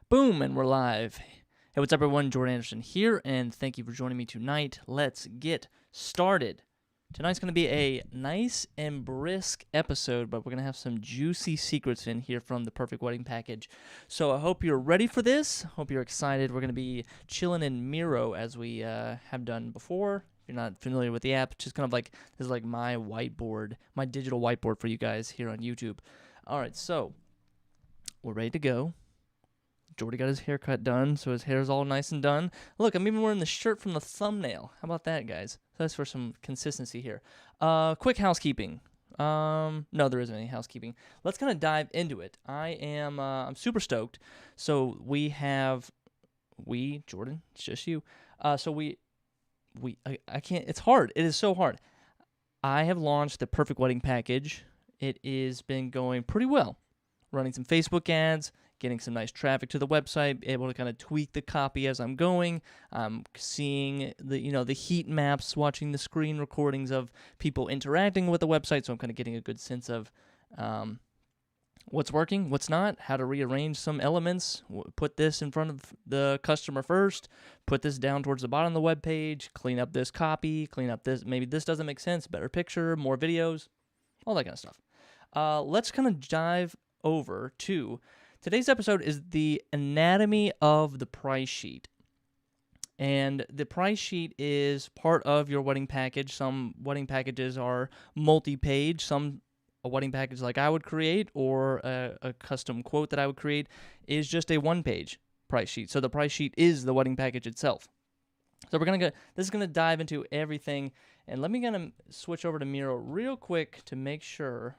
Boom, and we're live. Hey, what's up, everyone? Jordan Anderson here, and thank you for joining me tonight. Let's get started. Tonight's going to be a nice and brisk episode, but we're going to have some juicy secrets in here from the Perfect Wedding Package. So I hope you're ready for this. Hope you're excited. We're going to be chilling in Miro as we have done before. If you're not familiar with the app, it's just kind of like, this is like my whiteboard, my digital whiteboard for you guys here on YouTube. All right, so we're ready to go. Jordy got his haircut done, so his hair's all nice and done. Look, I'm even wearing the shirt from the thumbnail. How about that, guys? So that's for some consistency here. Quick housekeeping. No, there isn't any housekeeping. Let's kind of dive into it. I'm super stoked. So Jordan, it's just you. I can't, it's hard. It is so hard. I have launched the Perfect Wedding Package. It has been going pretty well. Running some Facebook ads, getting some nice traffic to the website, able to kind of tweak the copy as I'm going. I'm seeing the heat maps, watching the screen recordings of people interacting with the website, so I'm kind of getting a good sense of what's working, what's not, how to rearrange some elements, put this in front of the customer first, put this down towards the bottom of the web page, clean up this copy, clean up this, maybe this doesn't make sense, better picture, more videos, all that kind of stuff. Let's kind of dive over to today's episode is the anatomy of the price sheet. And the price sheet is part of your wedding package. Some wedding packages are multi-page. A wedding package like I would create or a custom quote that I would create is just a one-page price sheet. So the price sheet is the wedding package itself. So this is gonna dive into everything. And let me kind of switch over to Miro real quick to make sure.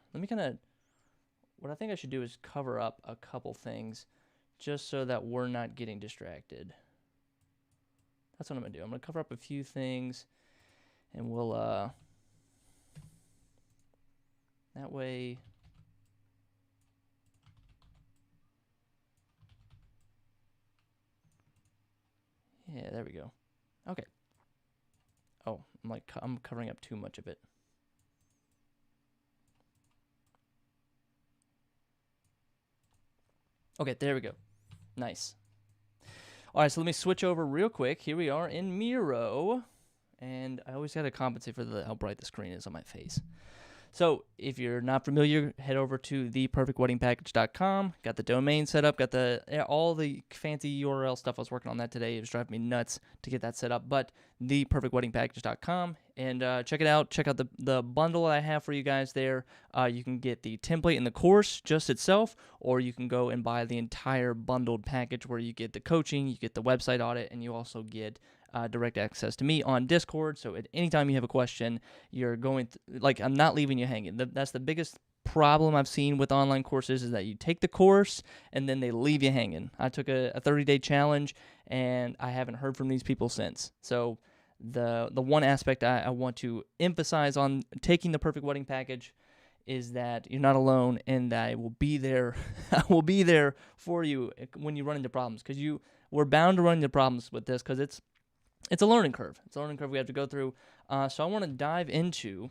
What I think I should do is cover up a couple things just so that we're not getting distracted. That's what I'm going to do. I'm going to cover up a few things, and we'll, that way, yeah, there we go. Okay. Oh, I'm covering up too much of it. Okay, there we go. Nice. All right, so let me switch over real quick. Here we are in Miro. And I always got to compensate for how bright the screen is on my face. So if you're not familiar, head over to theperfectweddingpackage.com. Got the domain set up, got all the fancy URL stuff. I was working on that today. It was driving me nuts to get that set up. But theperfectweddingpackage.com, and check it out. Check out the bundle I have for you guys there. You can get the template and the course just itself, or you can go and buy the entire bundled package where you get the coaching, you get the website audit, and you also get direct access to me on Discord. So at any time you have a question, you're going I'm not leaving you hanging. That's the biggest problem I've seen with online courses is that you take the course and then they leave you hanging. I took a 30-day challenge and I haven't heard from these people since. So the one aspect I want to emphasize on taking the Perfect Wedding Package is that you're not alone, and that I will be there. I will be there for you when you run into problems, because we're bound to run into problems with this, because it's a learning curve. It's a learning curve we have to go through. So I want to dive into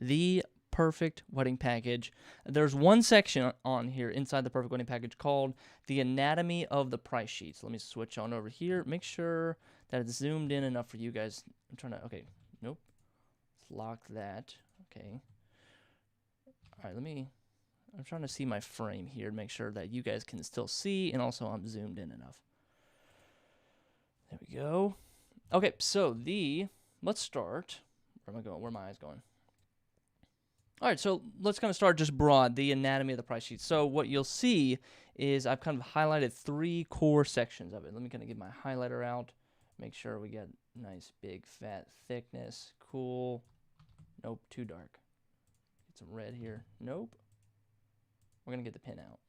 the Perfect Wedding Package. There's one section on here inside the Perfect Wedding Package called the anatomy of the price sheet. So let me switch on over here. Make sure that it's zoomed in enough for you guys. Okay, nope. Let's lock that. Okay. All right, I'm trying to see my frame here to make sure that you guys can still see, and also I'm zoomed in enough. There we go. Okay, so let's start. Where am I going? Where are my eyes going? All right, so let's kind of start just broad, the anatomy of the price sheet. So what you'll see is I've kind of highlighted 3 core sections of it. Let me kind of get my highlighter out, make sure we get nice, big, fat thickness. Cool. Nope, too dark. Get some red here. Nope. We're going to get the pen out.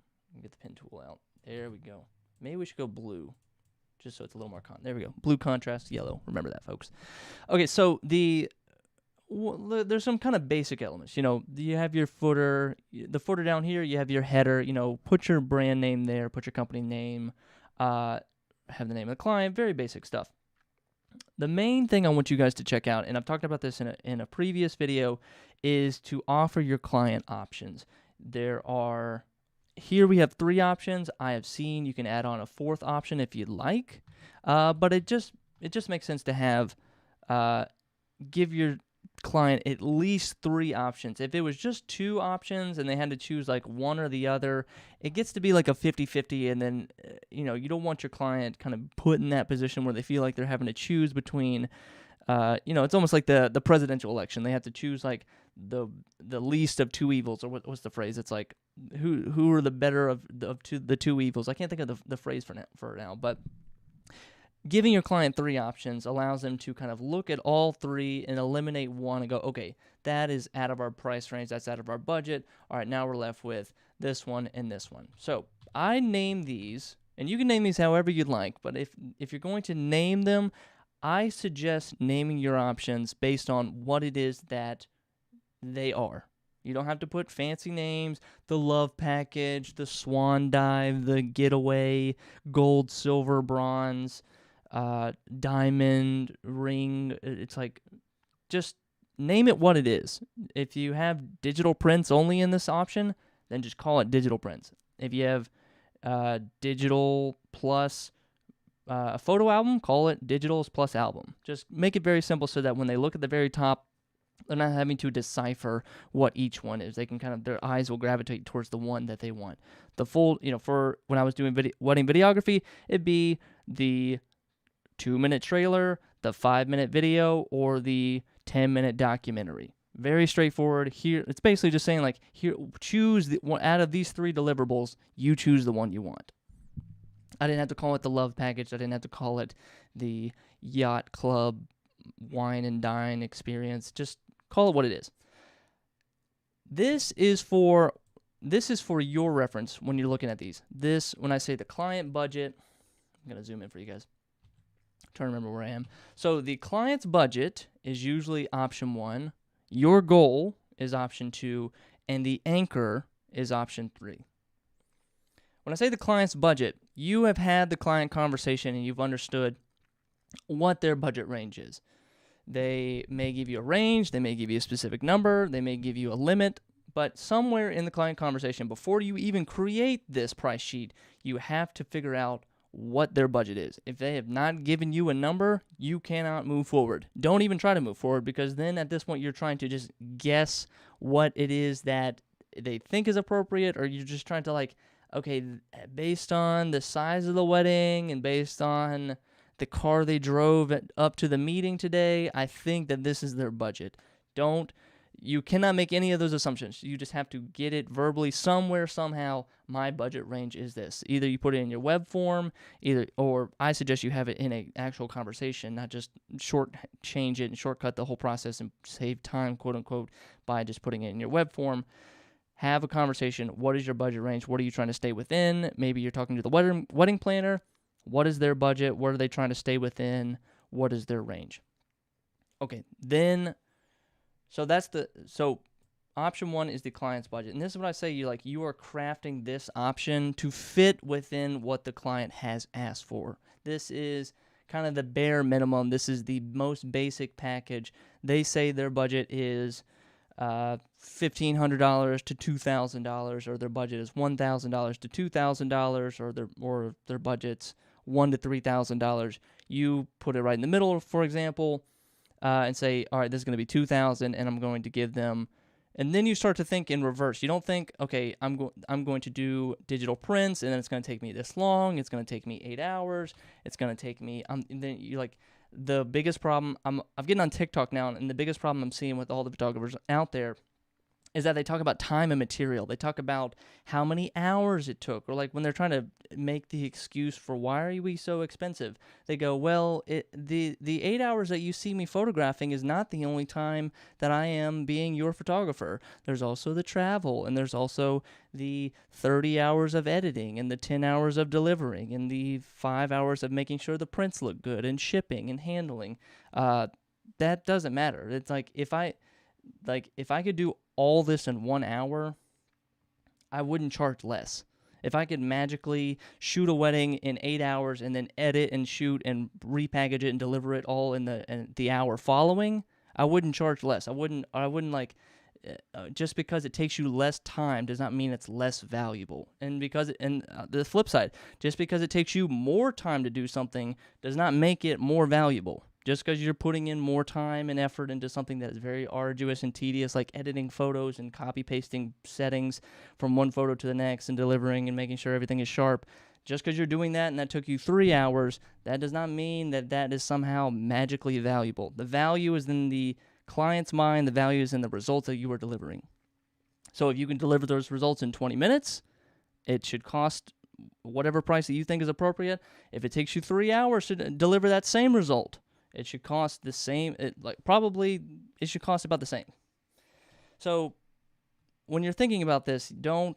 Get the pen tool out. There we go. Maybe we should go blue, just so it's a little more there we go. Blue contrast, yellow. Remember that, folks. Okay, so there's some kind of basic elements. You have your footer, the footer down here. You have your header. Put your brand name there. Put your company name. Have the name of the client. Very basic stuff. The main thing I want you guys to check out, and I've talked about this in a previous video, is to offer your client options. There are here we have 3 options. I have seen you can add on a 4th option if you'd like, but it just makes sense to have give your client at least 3 options. If it was just 2 options and they had to choose like one or the other, it gets to be like a 50-50, and then you don't want your client kind of put in that position where they feel like they're having to choose between it's almost like the presidential election. They have to choose like the least of 2 evils, or what's the phrase? It's like who are the better of the 2 evils. I can't think of the phrase for now, but giving your client 3 options allows them to kind of look at all 3 and eliminate one and go, okay, that is out of our price range, that's out of our budget. All right, now we're left with this one and this one. So I name these, and you can name these however you'd like, but if you're going to name them, I suggest naming your options based on what it is that they are. You don't have to put fancy names, the love package, the swan dive, the getaway, gold, silver, bronze, diamond, ring. It's like, just name it what it is. If you have digital prints only in this option, then just call it digital prints. If you have digital plus a photo album, call it digitals plus album. Just make it very simple so that when they look at the very top, they're not having to decipher what each one is. They can their eyes will gravitate towards the one that they want. The full, for when I was doing wedding videography, it'd be the 2-minute trailer, the 5-minute video, or the 10-minute documentary. Very straightforward. Here, it's basically just saying like, here, choose the one out of these 3 deliverables. You choose the one you want. I didn't have to call it the love package. I didn't have to call it the yacht club wine and dine experience. Just call it what it is. This is for your reference when you're looking at these. When I say the client budget, I'm going to zoom in for you guys. I'm trying to remember where I am. So the client's budget is usually option 1. Your goal is option 2. And the anchor is option 3. When I say the client's budget, you have had the client conversation and you've understood what their budget range is. They may give you a range, they may give you a specific number, they may give you a limit, but somewhere in the client conversation, before you even create this price sheet, you have to figure out what their budget is. If they have not given you a number, you cannot move forward. Don't even try to move forward, because then at this point you're trying to just guess what it is that they think is appropriate, or you're just trying to like, okay, based on the size of the wedding and based on the car they drove up to the meeting today, I think that this is their budget. You cannot make any of those assumptions. You just have to get it verbally somewhere, somehow. My budget range is this. Either you put it in your web form, or I suggest you have it in an actual conversation, not just change it and shortcut the whole process and save time, quote unquote, by just putting it in your web form. Have a conversation. What is your budget range? What are you trying to stay within? Maybe you're talking to the wedding planner. What is their budget? What are they trying to stay within? What is their range? Okay, then, so option 1 is the client's budget. And this is what I say, you are crafting this option to fit within what the client has asked for. This is kind of the bare minimum. This is the most basic package. They say their budget is $1,500 to $2,000, or their budget is $1,000 to $2,000, or their budget's $1,000 to $3,000. You put it right in the middle, for example, and say, all right, this is going to be $2,000, and I'm going to give them. And then you start to think in reverse. You don't think, okay, I'm going to do digital prints, and then it's going to take me this long. It's going to take me 8 hours. It's going to take me. And then you like. The biggest problem, I'm getting on TikTok now, and the biggest problem I'm seeing with all the photographers out there is that they talk about time and material. They talk about how many hours it took, or like when they're trying to make the excuse for why are we so expensive, they go, well, the 8 hours that you see me photographing is not the only time that I am being your photographer. There's also the travel, and there's also the 30 hours of editing, and the 10 hours of delivering, and the 5 hours of making sure the prints look good, and shipping and handling. That doesn't matter. It's like if I could do all this in 1 hour, I wouldn't charge less. If I could magically shoot a wedding in 8 hours and then edit and shoot and repackage it and deliver it all in the hour following, I wouldn't charge less. I wouldn't like just because it takes you less time does not mean it's less valuable. And the flip side, just because it takes you more time to do something does not make it more valuable. Just because you're putting in more time and effort into something that is very arduous and tedious, like editing photos and copy pasting settings from one photo to the next and delivering and making sure everything is sharp, just because you're doing that and that took you 3 hours, that does not mean that that is somehow magically valuable. The value is in the client's mind. The value is in the results that you are delivering. So if you can deliver those results in 20 minutes, it should cost whatever price that you think is appropriate. If it takes you 3 hours to deliver that same result, it should cost the same. It should cost about the same. So when you're thinking about this, do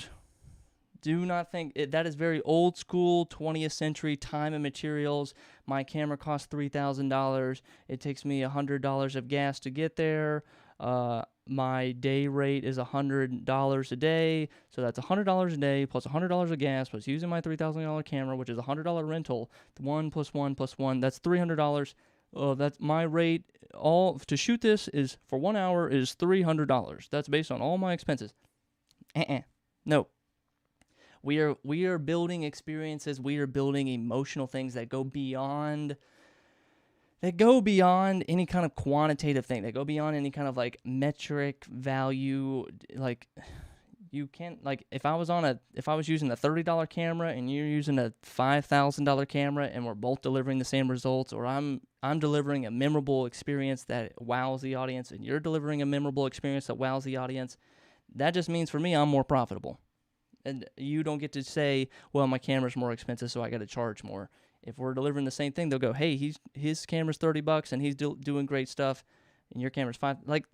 not think that is very old school 20th century time and materials. My camera costs $3,000. It takes me $100 of gas to get there. My day rate is $100 a day. So that's $100 a day plus $100 of gas plus using my $3,000 camera, which is a $100 rental. 1 plus 1 plus 1, that's $300. That's my rate. All to shoot this is for 1 hour is $300. That's based on all my expenses. No. We are building experiences. We are building emotional things that go beyond any kind of quantitative thing. That go beyond any kind of like metric value. Like you can't, like if I was using a $30 camera and you're using a $5,000 camera and we're both delivering the same results, or I'm delivering a memorable experience that wows the audience and you're delivering a memorable experience that wows the audience, that just means for me I'm more profitable. And you don't get to say, well, my camera's more expensive, so I got to charge more. If we're delivering the same thing, they'll go, hey, his camera's $30 and he's doing great stuff, and your camera's $5. Like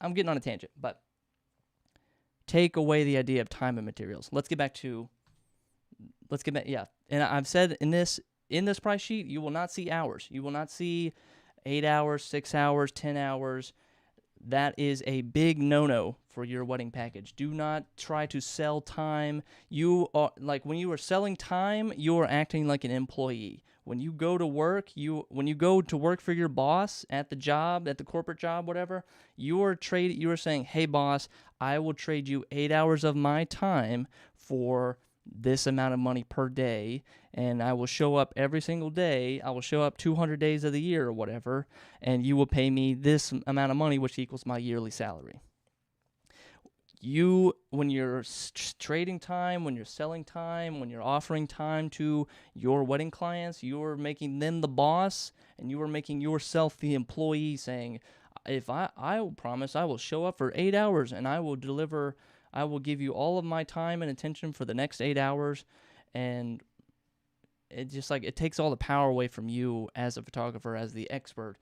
I'm getting on a tangent, but take away the idea of time and materials. Let's get back. Yeah. And I've said in this price sheet, you will not see hours. You will not see 8 hours, 6 hours, 10 hours. That is a big no-no for your wedding package. Do not try to sell time. You are when you are selling time, you are acting like an employee. When you go to work, for your boss at the job, at the corporate job, whatever, you are saying, "Hey boss, I will trade you 8 hours of my time for this amount of money per day, and I will show up every single day. I will show up 200 days of the year or whatever, and you will pay me this amount of money, which equals my yearly salary." When you're trading time, when you're selling time, when you're offering time to your wedding clients, you're making them the boss, and you are making yourself the employee, saying, if I will promise I will show up for 8 hours and I will deliver, I will give you all of my time and attention for the next 8 hours. And it just it takes all the power away from you as a photographer, as the expert.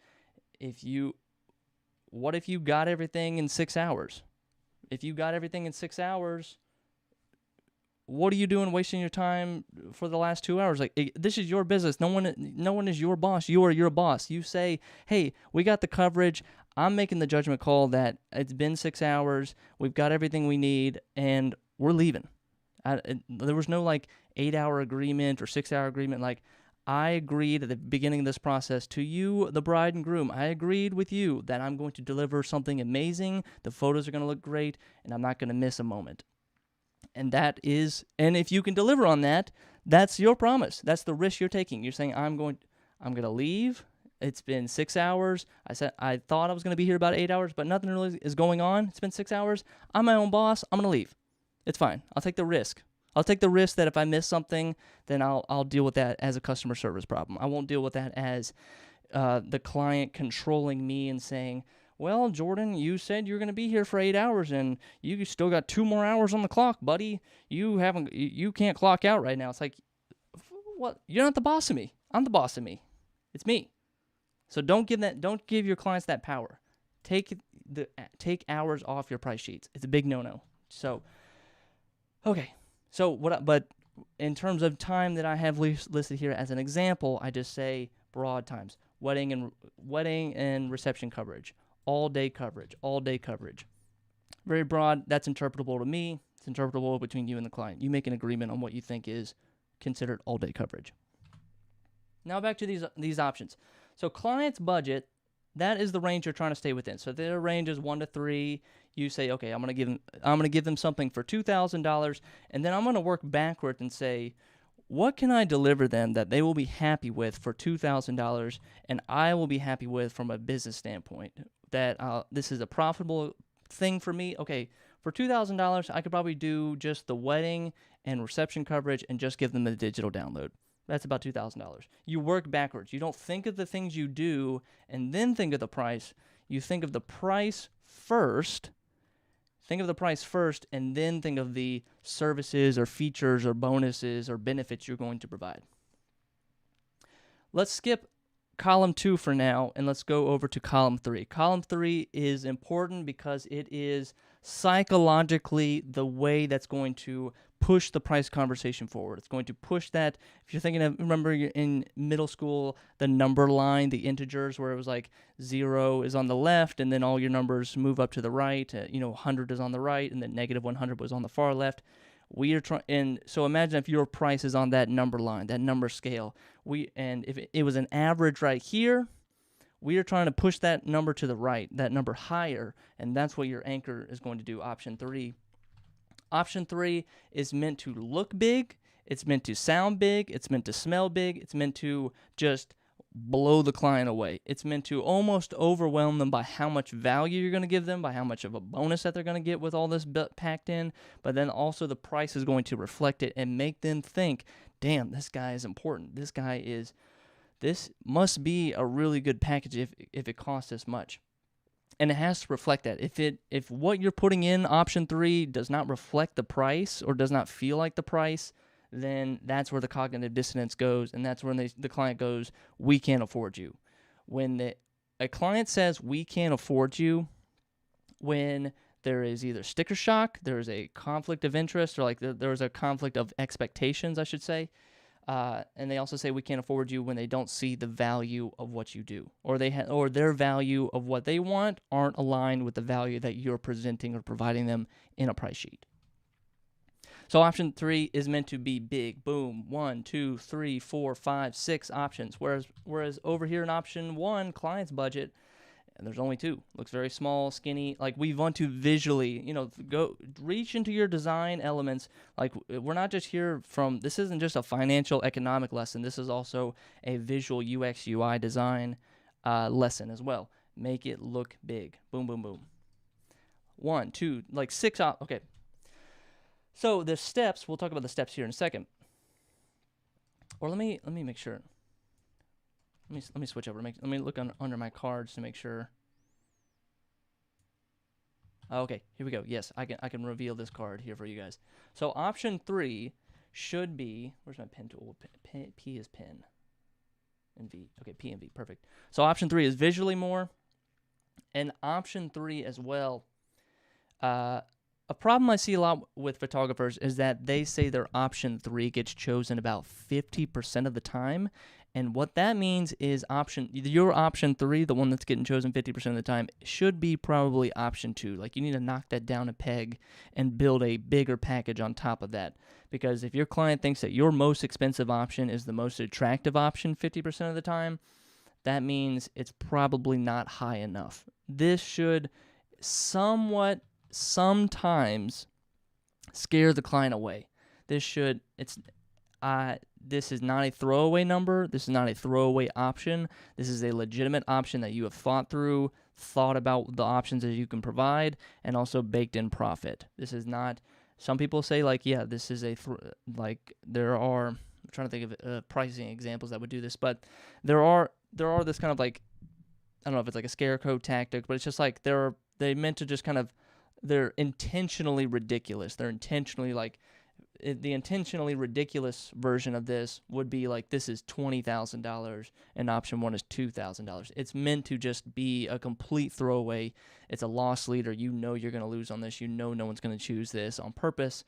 What if you got everything in 6 hours? If you got everything in 6 hours, what are you doing wasting your time for the last 2 hours? This is your business. No one is your boss. You are your boss. You say, hey, we got the coverage. I'm making the judgment call that it's been 6 hours. We've got everything we need, and we're leaving. There was no 8-hour agreement or 6-hour agreement. I agreed at the beginning of this process to you, the bride and groom. I agreed with you that I'm going to deliver something amazing. The photos are going to look great, and I'm not going to miss a moment. And if you can deliver on that, that's your promise. That's the risk you're taking. You're saying, I'm going to leave. It's been 6 hours. I thought I was going to be here about 8 hours, but nothing really is going on. It's been 6 hours. I'm my own boss. I'm going to leave. It's fine. I'll take the risk. I'll take the risk that if I miss something, then I'll deal with that as a customer service problem. I won't deal with that as the client controlling me and saying, well, Jordan, you said you're going to be here for 8 hours, and you still got 2 more hours on the clock, buddy. You can't clock out right now. It's like, what? You're not the boss of me. I'm the boss of me. It's me. So don't give your clients that power. Take hours off your price sheets. It's a big no-no. So, okay. So but in terms of time that I have listed here as an example, I just say broad times: wedding and reception coverage, all day coverage. Very broad. That's interpretable to me. It's interpretable between you and the client. You make an agreement on what you think is considered all day coverage. Now back to these options. So client's budget that is the range you're trying to stay within. So their range is 1 to 3. You say, okay, I'm gonna give them something for $2,000, and then I'm gonna work backwards and say, what can I deliver them that they will be happy with for $2,000, and I will be happy with from a business standpoint, that this is a profitable thing for me. Okay, for $2,000, I could probably do just the wedding and reception coverage and just give them the digital download. That's about $2,000. You work backwards. You don't think of the things you do and then think of the price. You think of the price first. Think of the price first, and then think of the services or features or bonuses or benefits you're going to provide. Let's skip column 2 for now, and let's go over to column 3. Column 3 is important because it is psychologically the way that's going to push the price conversation forward. It's going to push that. If you're thinking of, remember in middle school, the number line, the integers, where it was like 0 is on the left, and then all your numbers move up to the right. 100 is on the right, and then negative 100 was on the far left. We are trying, and so imagine if your price is on that number line, that number scale. And if it was an average right here, we are trying to push that number to the right, that number higher, and that's what your anchor is going to do. Option 3. Option 3 is meant to look big. It's meant to sound big. It's meant to smell big. It's meant to just blow the client away. It's meant to almost overwhelm them by how much value you're going to give them, by how much of a bonus that they're going to get with all this packed in, but then also the price is going to reflect it and make them think, damn, this guy is important. This must be a really good package if it costs this much. And it has to reflect that. If what you're putting in option 3 does not reflect the price or does not feel like the price, then that's where the cognitive dissonance goes, and that's when the client goes, we can't afford you. When a client says we can't afford you, when there is either sticker shock, there is a conflict of interest, or there is a conflict of expectations, I should say. And they also say we can't afford you when they don't see the value of what you do, or or their value of what they want aren't aligned with the value that you're presenting or providing them in a price sheet. So option 3 is meant to be big. Boom. 1, 2, 3, 4, 5, 6 options. Whereas over here in option 1, client's budget, and there's only 2. Looks very small, skinny. Like, we want to visually, go reach into your design elements. Like, we're not just here this isn't just a financial economic lesson. This is also a visual UX UI design lesson as well. Make it look big. Boom, boom, boom. 1, 2, 6 okay. So the steps, we'll talk about the steps here in a second. Or let me make sure. Let me switch over. Let me look under my cards to make sure. Okay, here we go. Yes, I can reveal this card here for you guys. So option 3 should be, where's my pen tool? P is pen. And V. Okay, P and V. Perfect. So option 3 is visually more. And option 3 as well. A problem I see a lot with photographers is that they say their option 3 gets chosen about 50% of the time. And what that means is your option 3, the one that's getting chosen 50% of the time, should be probably option 2. Like, you need to knock that down a peg and build a bigger package on top of that. Because if your client thinks that your most expensive option is the most attractive option 50% of the time, that means it's probably not high enough. This should sometimes scare the client away. This is not a throwaway number. This is not a throwaway option. This is a legitimate option that you have thought about the options that you can provide, and also baked in profit. This is not, some people say this is there are, I'm trying to think of pricing examples that would do this, but there are this kind of I don't know if it's like a scarecrow tactic, but it's just they meant to just kind of, they're intentionally ridiculous. They're intentionally the intentionally ridiculous version of this would be this is $20,000 and option 1 is $2,000. It's meant to just be a complete throwaway. It's a loss leader. You're going to lose on this. No one's going to choose this on purpose.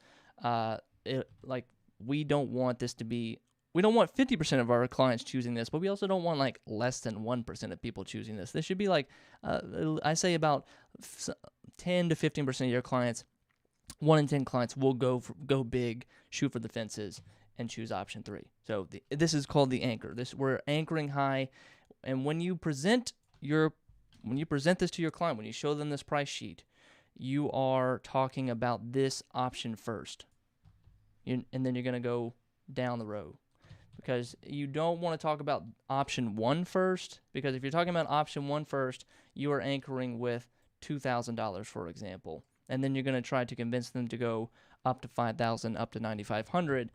We don't want this to be, we don't want 50% of our clients choosing this, but we also don't want less than 1% of people choosing this. This should be I say about 10 to 15% of your clients, 1 in 10 clients will go big, shoot for the fences, and choose option 3. So this is called the anchor. We're anchoring high, and when you present your when you present this to your client, when you show them this price sheet, you are talking about this option first. And then you're going to go down the road. Because you don't want to talk about option 1 first, because if you're talking about option 1 first, you are anchoring with $2,000, for example. And then you're going to try to convince them to go up to $5,000, up to $9,500.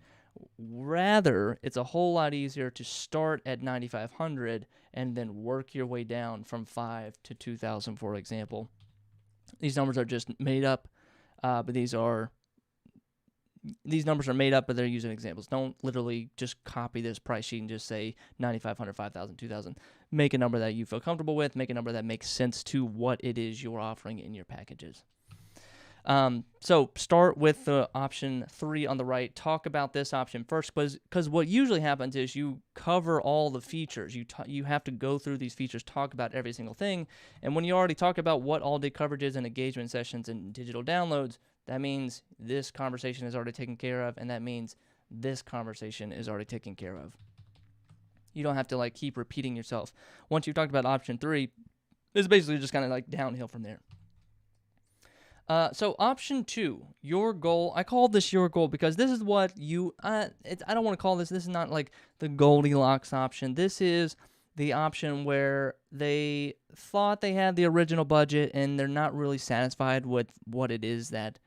Rather, it's a whole lot easier to start at $9,500 and then work your way down from $5,000 to $2,000, for example. These numbers are just made up, but these numbers are made up, but they're using examples. Don't literally just copy this price sheet and just say 9,500, 5,000, 2,000. Make a number that you feel comfortable with. Make a number that makes sense to what it is you're offering in your packages. So start with the option 3 on the right. Talk about this option first, because what usually happens is you cover all the features. You have to go through these features, talk about every single thing. And when you already talk about what all-day coverage is and engagement sessions and digital downloads, that means this conversation is already taken care of, and that means this conversation is already taken care of. You don't have to like keep repeating yourself. Once you've talked about option 3, it's basically just kind of like downhill from there. So option 2, your goal. I call this your goal because this is what you. I don't want to call this. This is not like the Goldilocks option. This is the option where they thought they had the original budget and they're not really satisfied with what it is that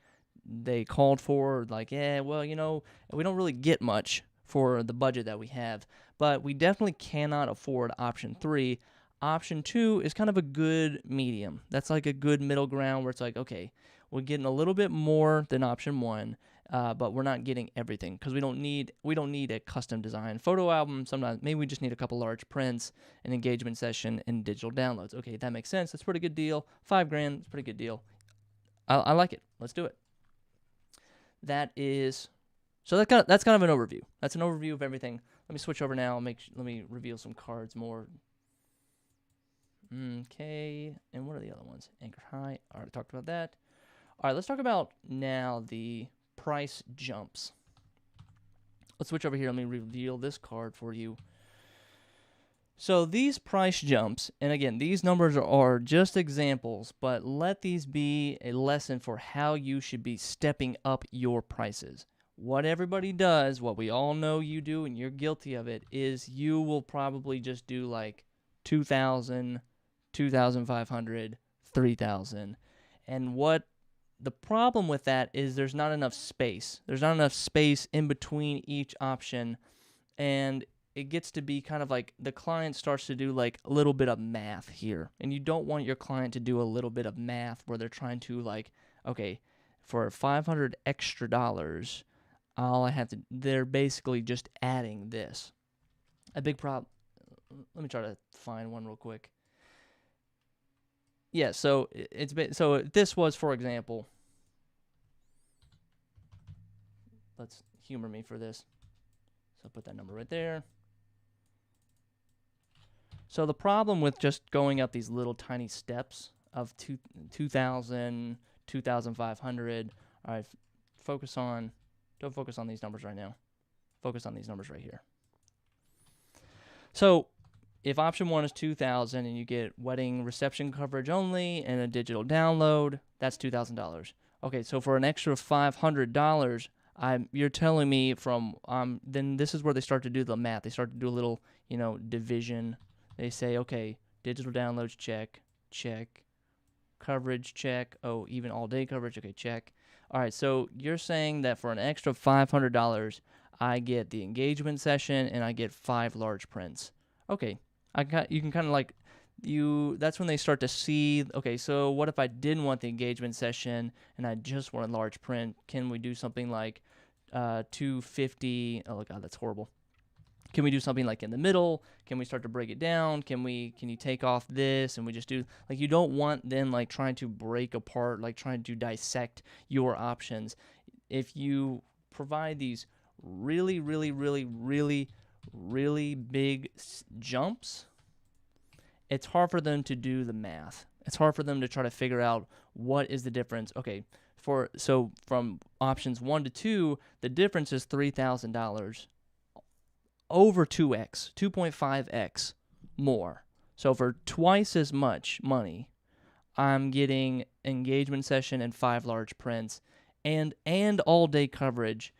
they called for. Like, yeah, well, we don't really get much for the budget that we have, but we definitely cannot afford option 3. Option 2 is kind of a good medium. That's like a good middle ground where it's like, okay, we're getting a little bit more than option 1, but we're not getting everything because we don't need a custom design photo album. Sometimes maybe we just need a couple large prints, an engagement session, and digital downloads. Okay, that makes sense. That's a pretty good deal. $5,000, it's a pretty good deal. I like it. Let's do it. That's kind of an overview. That's an overview of everything. Let me switch over now. Let me reveal some cards more. Okay, and what are the other ones? Anchor High. I already talked about that. All right, let's talk about now the price jumps. Let's switch over here. Let me reveal this card for you. So these price jumps, and again, these numbers are just examples, but let these be a lesson for how you should be stepping up your prices. What everybody does, what we all know you do, and you're guilty of it, is you will probably just do like 2,000, 2,500, 3,000. And what the problem with that is there's not enough space. There's not enough space in between each option, and it gets to be kind of like the client starts to do like a little bit of math here. And you don't want your client to do a little bit of math where they're trying to like, okay, for $500 extra, they're basically just adding this. A big problem. Let me try to find one real quick. Yeah, so this was, for example, let's humor me for this. So put that number right there. So the problem with just going up these little tiny steps of 2,000, 2,500, all right, don't focus on these numbers right now. Focus on these numbers right here. So if option 1 is 2,000 and you get wedding reception coverage only and a digital download, that's $2,000. Okay, so for an extra $500, you're telling me then this is where they start to do the math. They start to do a little, division. They say, okay, digital downloads, check, coverage, check. Oh, even all day coverage, okay, check. All right, so you're saying that for an extra $500, I get the engagement session and I get 5 large prints. Okay. You can kind of like that's when they start to see, okay, so what if I didn't want the engagement session and I just want a large print? Can we do something like 250? Oh God, that's horrible. Can we do something like in the middle? Can we start to break it down? Can you take off this and we just do, like, you don't want them like trying to break apart, like trying to dissect your options. If you provide these really, really, really, really, really big jumps, it's hard for them to do the math. It's hard for them to try to figure out what is the difference. Okay, so from options 1 to 2, the difference is $3,000 over 2x, 2.5x more. So for twice as much money, I'm getting engagement session and 5 large prints and all day coverage.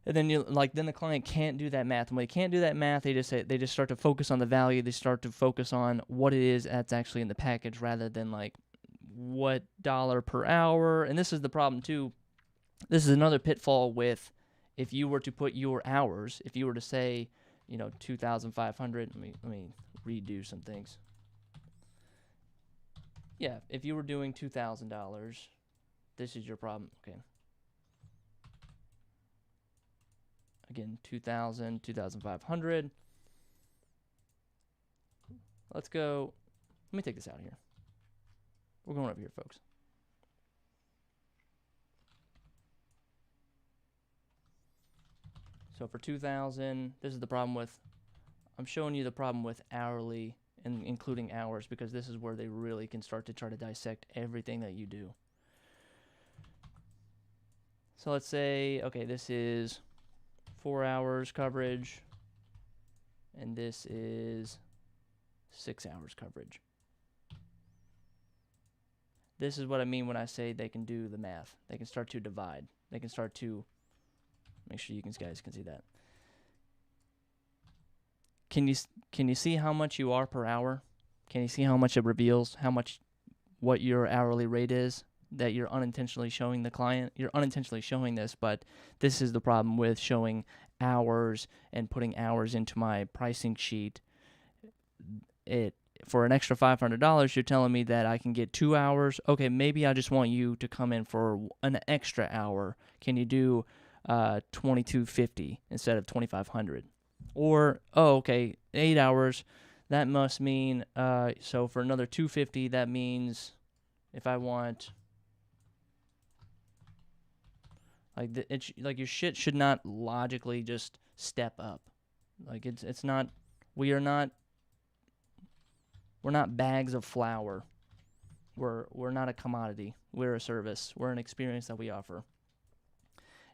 And then then the client can't do that math. And when they can't do that math, they just start to focus on the value. They start to focus on what it is that's actually in the package rather than like what dollar per hour. And this is the problem too. This is another pitfall with if you were to put your hours, if you were to say, 2,500, let me redo some things. Yeah, if you were doing $2,000, this is your problem. Okay. Again, 2,000, 2,500. Let's go. Let me take this out here. We're going over here, folks. So for 2,000, this is the problem with, I'm showing you the problem with hourly and including hours because this is where they really can start to try to dissect everything that you do. So let's say, okay, this is 4 hours coverage, and this is 6 hours coverage. This is what I mean when I say they can do the math. They can start to divide. They can start to make sure you guys can see that. Can you see how much you are per hour? Can you see how much it reveals what your hourly rate is that you're unintentionally showing the client? You're unintentionally showing this, but this is the problem with showing hours and putting hours into my pricing sheet. For an extra $500, you're telling me that I can get 2 hours. Okay, maybe I just want you to come in for an extra hour. Can you do $2,250 instead of $2,500? Or, oh, okay, 8 hours. That must mean, so for another $250, that means if I want, like your shit should not logically just step up. Like it's not, we're not bags of flour. We're not a commodity. We're a service. We're an experience that we offer.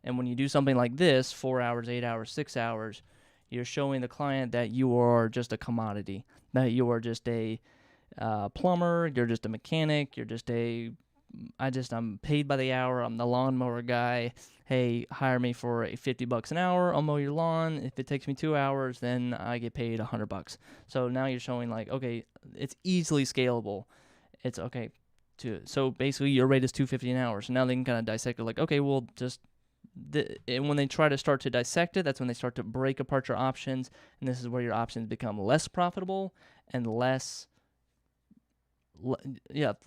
And when you do something like this, 4 hours, 8 hours, 6 hours, you're showing the client that you are just a commodity, that you are just a plumber, you're just a mechanic, I'm paid by the hour, I'm the lawnmower guy. Hey, hire me for $50 an hour, I'll mow your lawn. If it takes me 2 hours, then I get paid $100. So now you're showing like, okay, it's easily scalable. It's okay. So basically your rate is $250 an hour. So now they can kind of dissect it like, okay, well, and when they try to start to dissect it, that's when they start to break apart your options, and this is where your options become less profitable and less. I should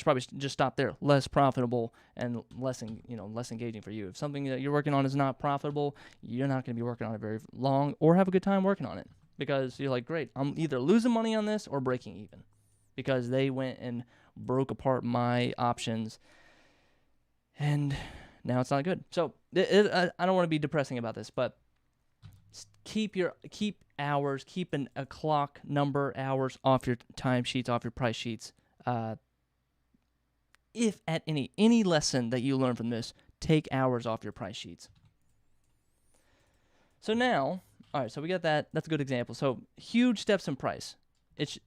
probably just stop there. Less profitable and less engaging for you. If something that you're working on is not profitable, you're not going to be working on it very long or have a good time working on it because you're like, great, I'm either losing money on this or breaking even because they went and broke apart my options and now it's not good. So I don't want to be depressing about this, but keep hours, keep a clock number hours off your timesheets, off your price sheets. If at any lesson that you learn from this, take hours off your price sheets. So now, all right, so we got that. That's a good example. So huge steps in price.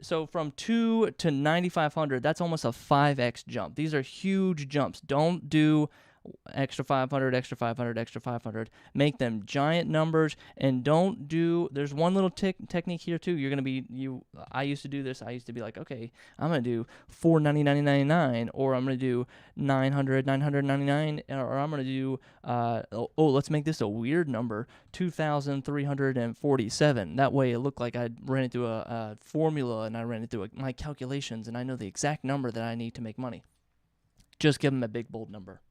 So from 2 to 9,500, that's almost a 5x jump. These are huge jumps. Don't do extra 500, extra 500, extra 500. Make them giant numbers, and don't do. There's one little technique here too. You're gonna be I used to do this. I used to be like, okay, I'm gonna do $499.99, or I'm gonna do $999, or I'm gonna do let's make this a weird number, 2,347. That way, it looked like I ran it through a formula, and I ran it through my calculations, and I know the exact number that I need to make money. Just give them a big bold number.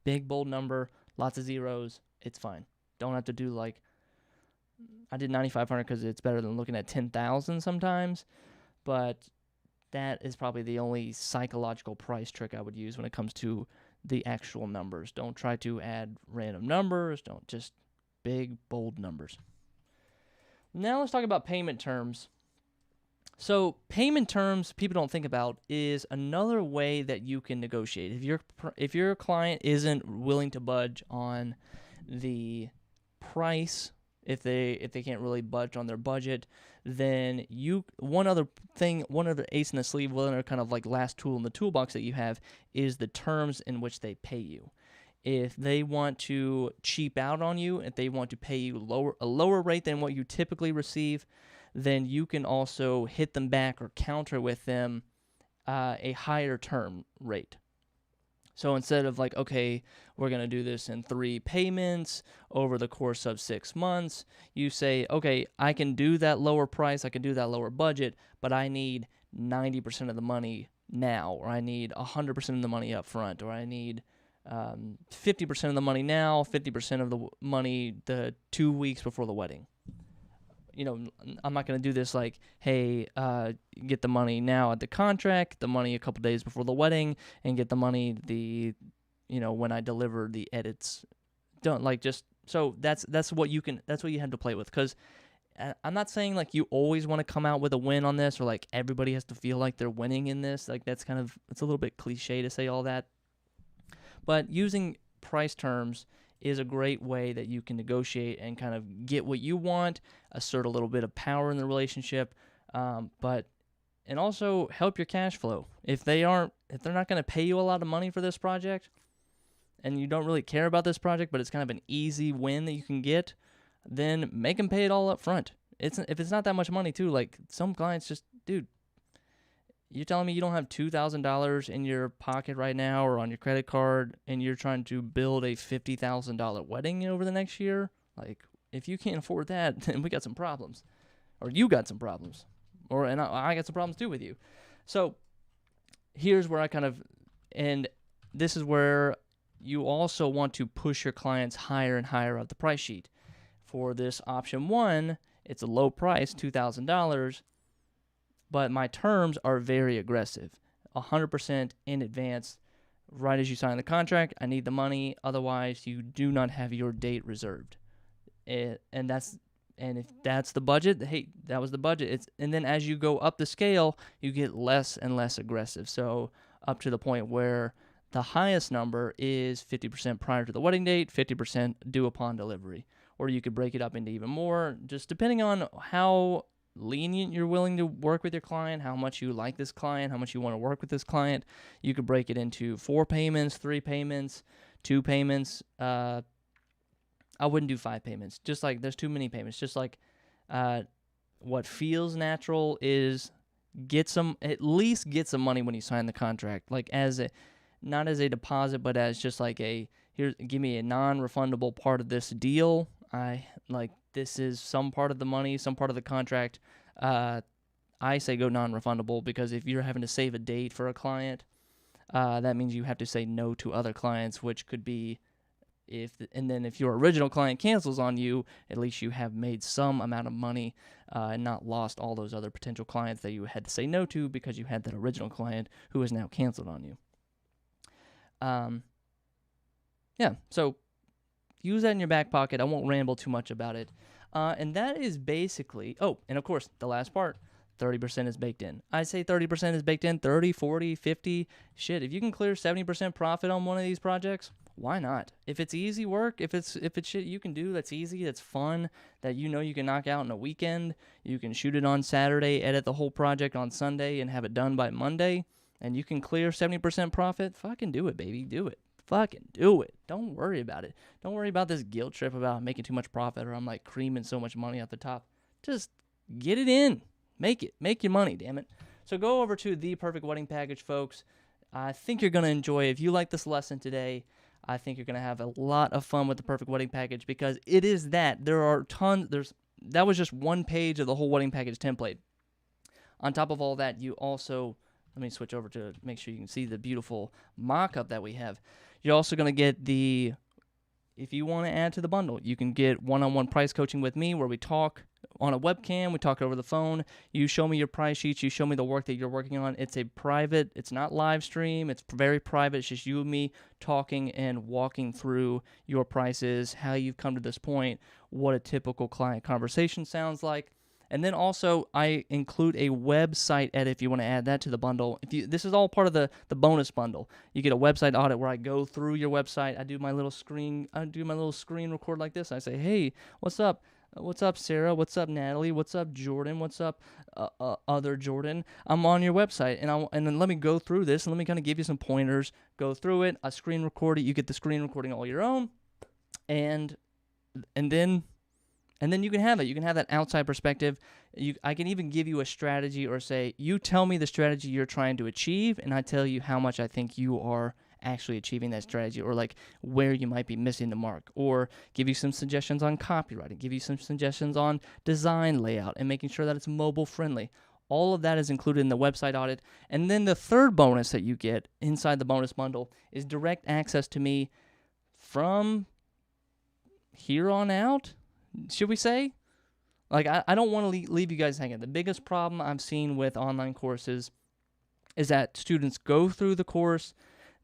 Big, bold number, lots of zeros, it's fine. Don't have to do like, I did 9,500 because it's better than looking at 10,000 sometimes, but that is probably the only psychological price trick I would use when it comes to the actual numbers. Don't try to add random numbers, just big, bold numbers. Now let's talk about payment terms. So payment terms people don't think about is another way that you can negotiate. If your client isn't willing to budge on the price if they can't really budge on their budget, then one other ace in the sleeve, one other kind of like last tool in the toolbox that you have is the terms in which they pay you. If they want to cheap out on you, if they want to pay you a lower rate than what you typically receive, then you can also hit them back or counter with them a higher term rate. So instead of like, okay, we're going to do this in 3 payments over the course of 6 months, you say, okay, I can do that lower price, I can do that lower budget, but I need 90% of the money now, or I need 100% of the money up front, or I need 50% of the money now, 50% of the money the 2 weeks before the wedding. You know, I'm not going to do this like, hey, get the money now at the contract, the money a couple days before the wedding, and get the money when I deliver the edits done. Like, just so that's what you have to play with. Because I'm not saying like you always want to come out with a win on this, or like everybody has to feel like they're winning in this. Like it's a little bit cliche to say all that. But using price terms is a great way that you can negotiate and kind of get what you want, assert a little bit of power in the relationship, and also help your cash flow. If they're not going to pay you a lot of money for this project, and you don't really care about this project, but it's kind of an easy win that you can get, then make them pay it all up front. If it's not that much money too, like some clients just, dude, you're telling me you don't have $2,000 in your pocket right now or on your credit card, and you're trying to build a $50,000 wedding over the next year? Like, if you can't afford that, then we got some problems. Or you got some problems. And I got some problems too with you. So here's where and this is where you also want to push your clients higher and higher up the price sheet. For this option 1, it's a low price, $2,000. But my terms are very aggressive, 100% in advance. Right as you sign the contract, I need the money. Otherwise, you do not have your date reserved. And if that's the budget, hey, that was the budget. And then as you go up the scale, you get less and less aggressive. So up to the point where the highest number is 50% prior to the wedding date, 50% due upon delivery. Or you could break it up into even more, just depending on how lenient you're willing to work with your client, how much you like this client, how much you want to work with this client. You could break it into 4 payments, 3 payments, 2 payments. I wouldn't do 5 payments. Just like there's too many payments. Just like what feels natural is at least get some money when you sign the contract. Like not as a deposit, but as just like give me a non-refundable part of this deal. This is some part of the money, some part of the contract. I say go non-refundable because if you're having to save a date for a client, that means you have to say no to other clients, which could be if your original client cancels on you, at least you have made some amount of money and not lost all those other potential clients that you had to say no to because you had that original client who has now canceled on you. So use that in your back pocket. I won't ramble too much about it. And that is basically, and of course, the last part, 30% is baked in. I say 30% is baked in, 30, 40, 50. Shit, if you can clear 70% profit on one of these projects, why not? If it's easy work, if it's shit you can do that's easy, that's fun, that you can knock out in a weekend, you can shoot it on Saturday, edit the whole project on Sunday, and have it done by Monday, and you can clear 70% profit, fucking do it, baby. Do it. Fucking do it. Don't worry about it. Don't worry about this guilt trip about making too much profit or I'm like creaming so much money at the top. Just get it in. Make it. Make your money, damn it. So go over to The Perfect Wedding Package, folks. I think you're going to enjoy it. If you like this lesson today, I think you're going to have a lot of fun with The Perfect Wedding Package because it is that. There are tons. That was just one page of the whole wedding package template. On top of all that, you also, let me switch over to make sure you can see the beautiful mock-up that we have. You're also going to get if you want to add to the bundle, you can get one-on-one price coaching with me where we talk on a webcam, we talk over the phone, you show me your price sheets, you show me the work that you're working on. It's it's not live stream, it's very private, it's just you and me talking and walking through your prices, how you've come to this point, what a typical client conversation sounds like. And then also, I include a website edit if you want to add that to the bundle. This is all part of the bonus bundle. You get a website audit where I go through your website. I do my little screen record like this. I say, hey, what's up? What's up, Sarah? What's up, Natalie? What's up, Jordan? What's up, other Jordan? I'm on your website, and then let me go through this, and let me kind of give you some pointers. Go through it. I screen record it. You get the screen recording all your own, and then you can have it. You can have that outside perspective. I can even give you a strategy, or say, you tell me the strategy you're trying to achieve, and I tell you how much I think you are actually achieving that strategy, or like where you might be missing the mark, or give you some suggestions on copywriting, give you some suggestions on design layout and making sure that it's mobile friendly. All of that is included in the website audit. And then the third bonus that you get inside the bonus bundle is direct access to me from here on out, should we say? Like, I don't want to leave you guys hanging. The biggest problem I've seen with online courses is that students go through the course,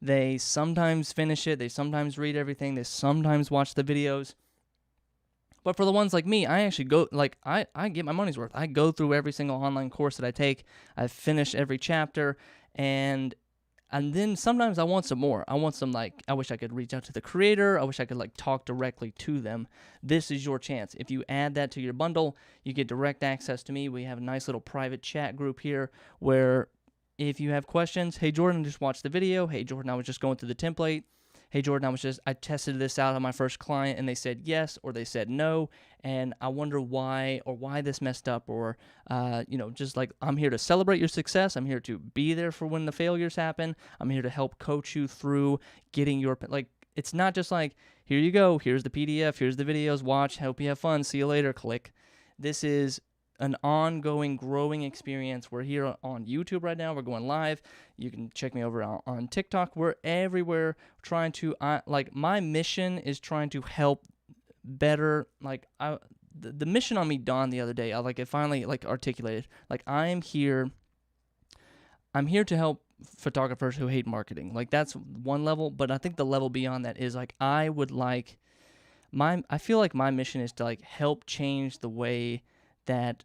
they sometimes finish it, they sometimes read everything, they sometimes watch the videos. But for the ones like me, I actually go, like, I get my money's worth. I go through every single online course that I take. I finish every chapter, and then sometimes I want some more. I want some, like, I wish I could reach out to the creator. I wish I could, like, talk directly to them. This is your chance. If you add that to your bundle, you get direct access to me. We have a nice little private chat group here where if you have questions, hey, Jordan, just watched the video. Hey, Jordan, I was just going through the template. Hey, Jordan, I tested this out on my first client, and they said yes, or they said no, and I wonder why, or why this messed up, or, just like, I'm here to celebrate your success. I'm here to be there for when the failures happen. I'm here to help coach you through getting your, like, it's not just like, here you go, here's the PDF, here's the videos, watch, hope you have fun, see you later, click. This is an ongoing, growing experience. We're here on YouTube right now. We're going live. You can check me over on TikTok. We're everywhere trying to, my mission is trying to help better, the mission on me dawned the other day. It finally, articulated. I'm here to help photographers who hate marketing. That's one level, but I think the level beyond that is, I feel like my mission is to, help change the way that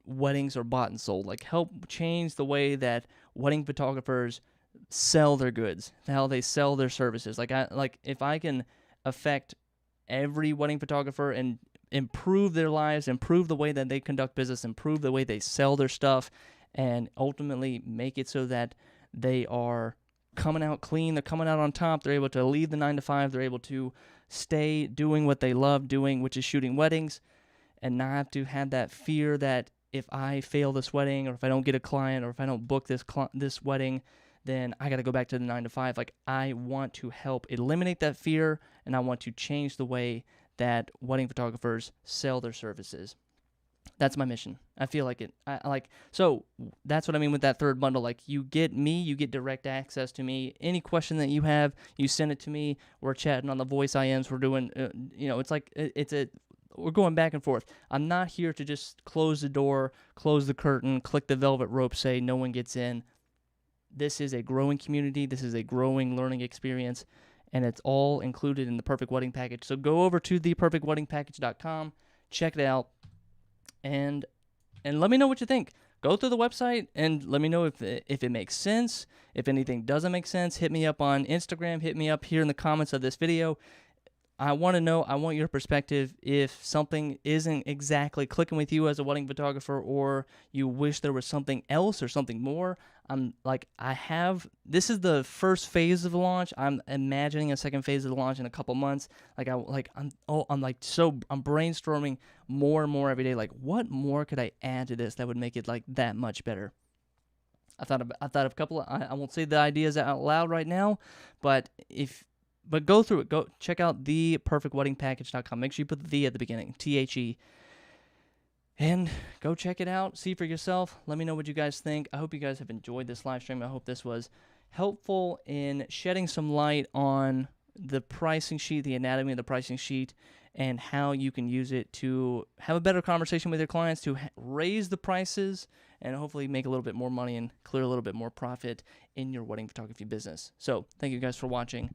weddings are bought and sold, help change the way that wedding photographers sell their goods, how they sell their services. If I can affect every wedding photographer and improve their lives, improve the way that they conduct business, improve the way they sell their stuff, and ultimately make it so that they are coming out clean, they're coming out on top, they're able to leave the 9 to 5, they're able to stay doing what they love doing, which is shooting weddings, and not have to have that fear that if I fail this wedding, or if I don't get a client, or if I don't book this wedding, then I got to go back to the 9 to 5. I want to help eliminate that fear, and I want to change the way that wedding photographers sell their services. That's my mission. I feel like it. So that's what I mean with that third bundle. You get me, you get direct access to me. Any question that you have, you send it to me. We're chatting on the voice IMs. We're doing, we're going back and forth. I'm not here to just close the door, close the curtain, click the velvet rope, say no one gets in. This is a growing community. This is a growing learning experience, and it's all included in the Perfect Wedding Package. So go over to theperfectweddingpackage.com, check it out, and let me know what you think. Go through the website and let me know if it makes sense. If anything doesn't make sense, hit me up on Instagram. Hit me up here in the comments of this video. I want to know, I want your perspective if something isn't exactly clicking with you as a wedding photographer, or you wish there was something else or something more. This is the first phase of the launch. I'm imagining a second phase of the launch in a couple months. I'm brainstorming more and more every day. What more could I add to this that would make it that much better? I thought of a couple of, I won't say the ideas out loud right now, but go through it. Go check out theperfectweddingpackage.com. Make sure you put the "the" at the beginning, THE. And go check it out. See for yourself. Let me know what you guys think. I hope you guys have enjoyed this live stream. I hope this was helpful in shedding some light on the pricing sheet, the anatomy of the pricing sheet, and how you can use it to have a better conversation with your clients, to raise the prices, and hopefully make a little bit more money and clear a little bit more profit in your wedding photography business. So thank you guys for watching.